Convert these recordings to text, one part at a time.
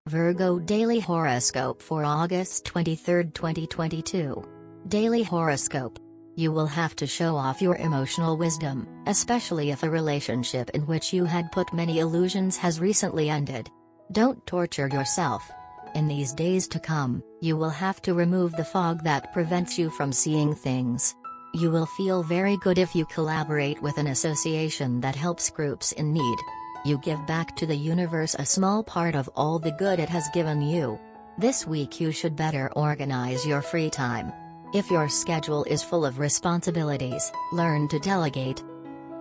Virgo Daily Horoscope for August 23, 2022. Daily Horoscope. You will have to show off your emotional wisdom, especially if a relationship in which you had put many illusions has recently ended. Don't torture yourself. In these days to come, you will have to remove the fog that prevents you from seeing things. You will feel very good if you collaborate with an association that helps groups in need. You give back to the universe a small part of all the good it has given you. This week you should better organize your free time. If your schedule is full of responsibilities, learn to delegate.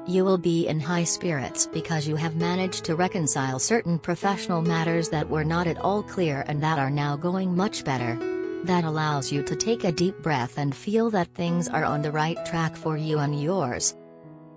You will be in high spirits because you have managed to reconcile certain professional matters that were not at all clear and that are now going much better. That allows you to take a deep breath and feel that things are on the right track for you and yours.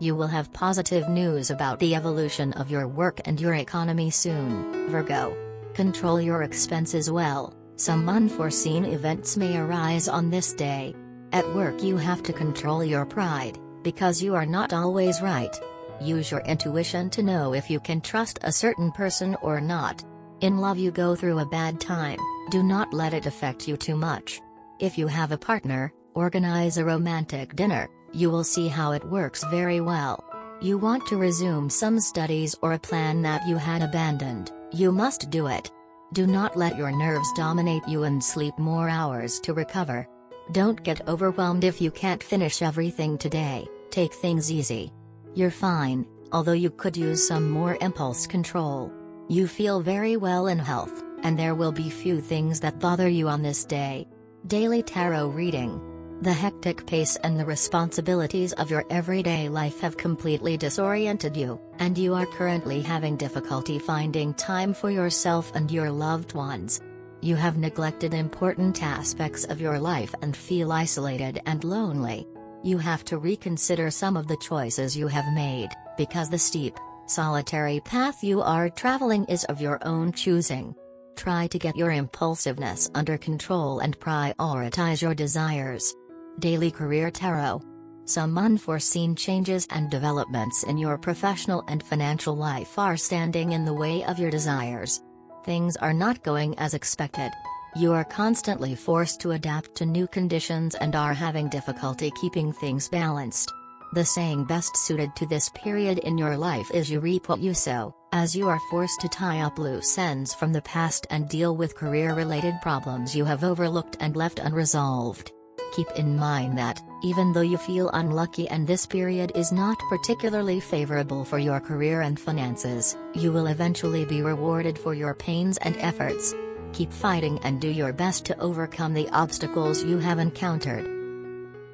You will have positive news about the evolution of your work and your economy soon, Virgo. Control your expenses well. Some unforeseen events may arise on this day. At work you have to control your pride, because you are not always right. Use your intuition to know if you can trust a certain person or not. In love you go through a bad time, do not let it affect you too much. If you have a partner, organize a romantic dinner. You will see how it works very well. You want to resume some studies or a plan that you had abandoned, you must do it. Do not let your nerves dominate you and sleep more hours to recover. Don't get overwhelmed if you can't finish everything today, take things easy. You're fine, although you could use some more impulse control. You feel very well in health, and there will be few things that bother you on this day. Daily Tarot Reading. The hectic pace and the responsibilities of your everyday life have completely disoriented you, and you are currently having difficulty finding time for yourself and your loved ones. You have neglected important aspects of your life and feel isolated and lonely. You have to reconsider some of the choices you have made, because the steep, solitary path you are traveling is of your own choosing. Try to get your impulsiveness under control and prioritize your desires. Daily Career Tarot. Some unforeseen changes and developments in your professional and financial life are standing in the way of your desires. Things are not going as expected. You are constantly forced to adapt to new conditions and are having difficulty keeping things balanced. The saying best suited to this period in your life is you reap what you sow, as you are forced to tie up loose ends from the past and deal with career-related problems you have overlooked and left unresolved. Keep in mind that, even though you feel unlucky and this period is not particularly favorable for your career and finances, you will eventually be rewarded for your pains and efforts. Keep fighting and do your best to overcome the obstacles you have encountered.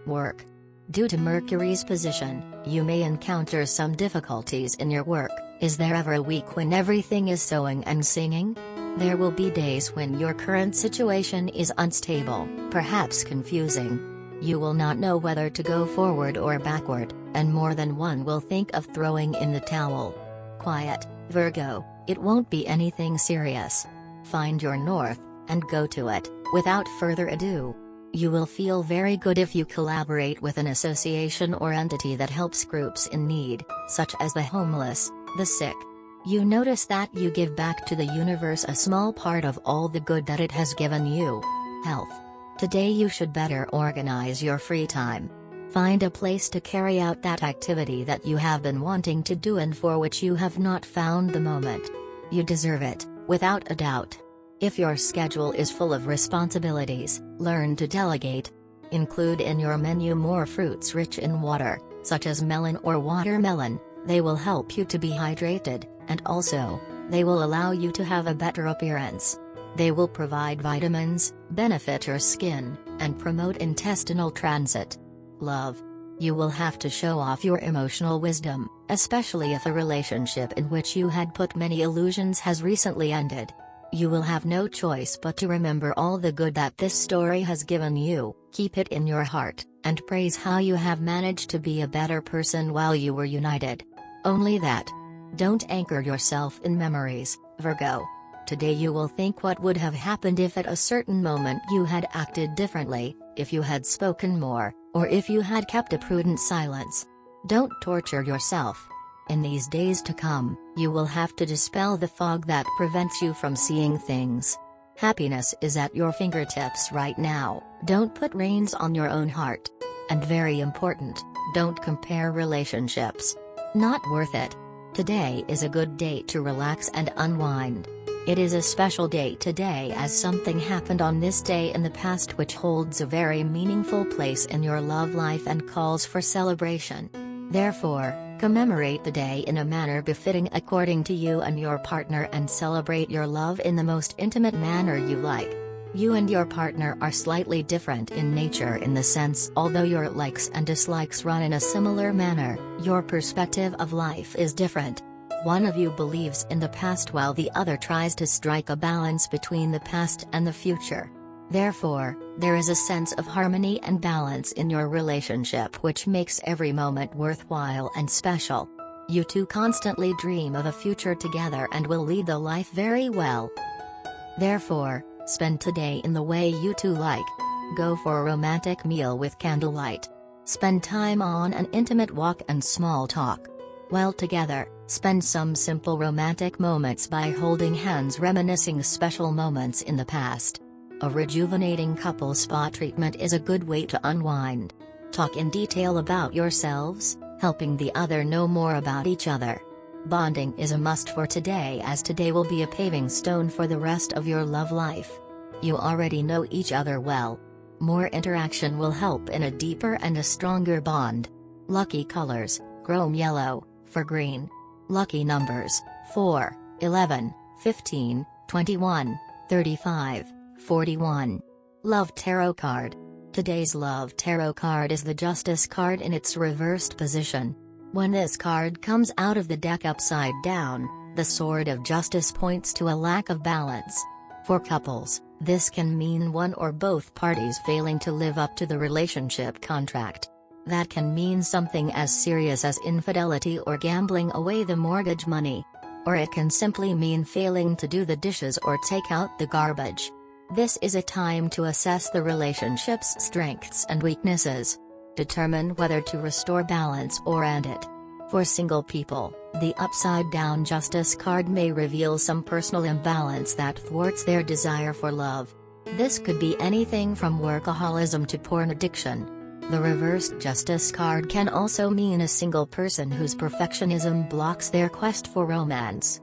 Work. Due to Mercury's position, you may encounter some difficulties in your work. Is there ever a week when everything is sewing and singing? There will be days when your current situation is unstable, perhaps confusing. You will not know whether to go forward or backward, and more than one will think of throwing in the towel. Quiet, Virgo, it won't be anything serious. Find your north, and go to it, without further ado. You will feel very good if you collaborate with an association or entity that helps groups in need, such as the homeless, the sick. You notice that you give back to the universe a small part of all the good that it has given you. Health. Today you should better organize your free time. Find a place to carry out that activity that you have been wanting to do and for which you have not found the moment. You deserve it, without a doubt. If your schedule is full of responsibilities, learn to delegate. Include in your menu more fruits rich in water, such as melon or watermelon. They will help you to be hydrated, and also, they will allow you to have a better appearance. They will provide vitamins, benefit your skin, and promote intestinal transit. Love. You will have to show off your emotional wisdom, especially if a relationship in which you had put many illusions has recently ended. You will have no choice but to remember all the good that this story has given you, keep it in your heart, and praise how you have managed to be a better person while you were united. Only that. Don't anchor yourself in memories, Virgo. Today you will think what would have happened if at a certain moment you had acted differently, if you had spoken more, or if you had kept a prudent silence. Don't torture yourself. In these days to come, you will have to dispel the fog that prevents you from seeing things. Happiness is at your fingertips right now, don't put reins on your own heart. And very important, don't compare relationships. Not worth it. Today is a good day to relax and unwind. It is a special day today as something happened on this day in the past which holds a very meaningful place in your love life and calls for celebration. Therefore, commemorate the day in a manner befitting according to you and your partner and celebrate your love in the most intimate manner you like. You and your partner are slightly different in nature in the sense although your likes and dislikes run in a similar manner, your perspective of life is different. One of you believes in the past while the other tries to strike a balance between the past and the future. Therefore, there is a sense of harmony and balance in your relationship which makes every moment worthwhile and special. You two constantly dream of a future together and will lead the life very well. Therefore, spend today in the way you two like. Go for a romantic meal with candlelight. Spend time on an intimate walk and small talk. While together, spend some simple romantic moments by holding hands reminiscing special moments in the past. A rejuvenating couple spa treatment is a good way to unwind. Talk in detail about yourselves, helping the other know more about each other. Bonding is a must for today as today will be a paving stone for the rest of your love life. You already know each other well. More interaction will help in a deeper and a stronger bond. Lucky colors, chrome yellow, for green. Lucky numbers, 4, 11, 15, 21, 35. 41. Love Tarot Card. Today's Love Tarot card is the Justice card in its reversed position. When this card comes out of the deck upside down, the Sword of Justice points to a lack of balance. For couples, this can mean one or both parties failing to live up to the relationship contract. That can mean something as serious as infidelity or gambling away the mortgage money. Or it can simply mean failing to do the dishes or take out the garbage. This is a time to assess the relationship's strengths and weaknesses. Determine whether to restore balance or end it. For single people, the upside-down Justice card may reveal some personal imbalance that thwarts their desire for love. This could be anything from workaholism to porn addiction. The reversed Justice card can also mean a single person whose perfectionism blocks their quest for romance.